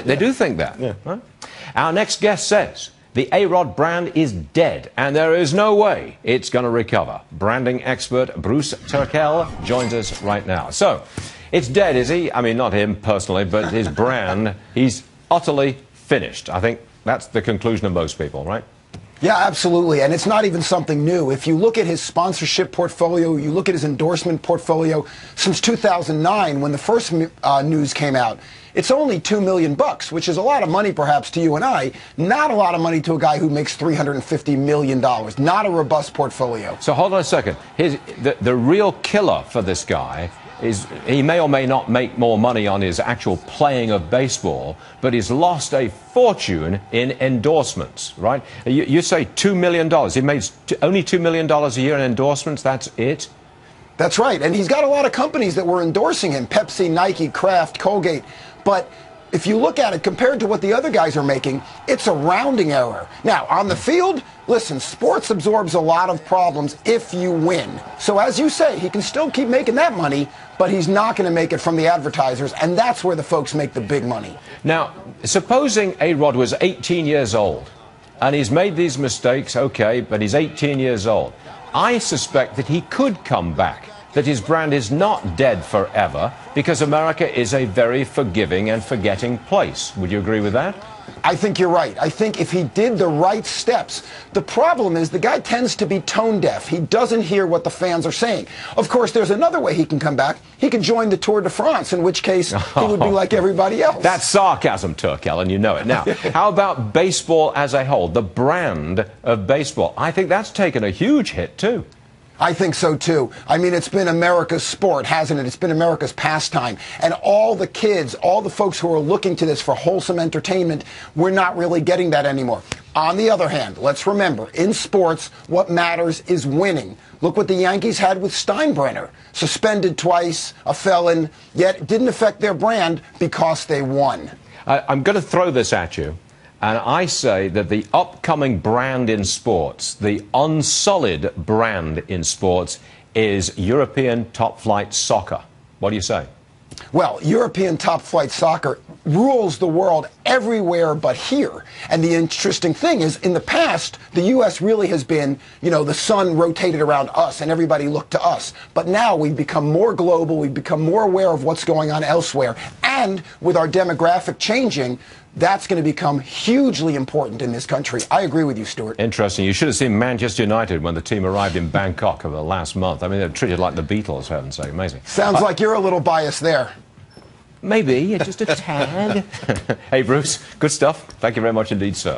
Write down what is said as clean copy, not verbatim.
They do think that. Yeah. Right? Our next guest says the A-Rod brand is dead and there is no way it's going to recover. Branding expert Bruce Turkel joins us right now. So, it's dead, is he? I mean, not him personally, but his brand. He's utterly finished. I think that's the conclusion of most people, right? Yeah, absolutely. And it's not even something new. If you look at his sponsorship portfolio, you look at his endorsement portfolio, since 2009, when the first news came out, it's only $2 million, which is a lot of money perhaps to you and I, not a lot of money to a guy who makes $350 million. Not a robust portfolio. So hold on a second. The real killer for this guy is he may or may not make more money on his actual playing of baseball, but he's lost a fortune in endorsements, right? You say $2 million. He made only $2 million a year in endorsements. That's it? That's right. And he's got a lot of companies that were endorsing him, Pepsi, Nike, Kraft, Colgate. But if you look at it compared to what the other guys are making, it's a rounding error. Now, on the field, listen, sports absorbs a lot of problems if you win. So as you say, he can still keep making that money, but he's not going to make it from the advertisers, and that's where the folks make the big money. Now, supposing A-Rod was 18 years old, and he's made these mistakes, okay, but he's 18 years old. I suspect that he could come back, that his brand is not dead forever, because America is a very forgiving and forgetting place. Would you agree with that? I think you're right. I think if he did the right steps, the problem is the guy tends to be tone deaf. He doesn't hear what the fans are saying. Of course, there's another way he can come back. He can join the Tour de France, in which case he would be like everybody else. That's sarcasm, Turkel, and you know it. Now, how about baseball as a whole, the brand of baseball? I think that's taken a huge hit, too. I think so, too. I mean, it's been America's sport, hasn't it? It's been America's pastime. And all the kids, all the folks who are looking to this for wholesome entertainment, we're not really getting that anymore. On the other hand, let's remember, in sports, what matters is winning. Look what the Yankees had with Steinbrenner. Suspended twice, a felon, yet it didn't affect their brand because they won. I'm going to throw this at you. And I say that the upcoming brand in sports, the unsullied brand in sports, is European top-flight soccer. What do you say? Well, European top-flight soccer rules the world everywhere but here. And the interesting thing is, in the past, the U.S. really has been, you know, the sun rotated around us and everybody looked to us. But now we've become more global, we've become more aware of what's going on elsewhere. And with our demographic changing, that's going to become hugely important in this country. I agree with you, Stuart. Interesting. You should have seen Manchester United when the team arrived in Bangkok over the last month. I mean, they're treated like the Beatles, for heaven's sake. Amazing. Sounds like you're a little biased there. Maybe, just a tad. Hey, Bruce, good stuff. Thank you very much indeed, sir.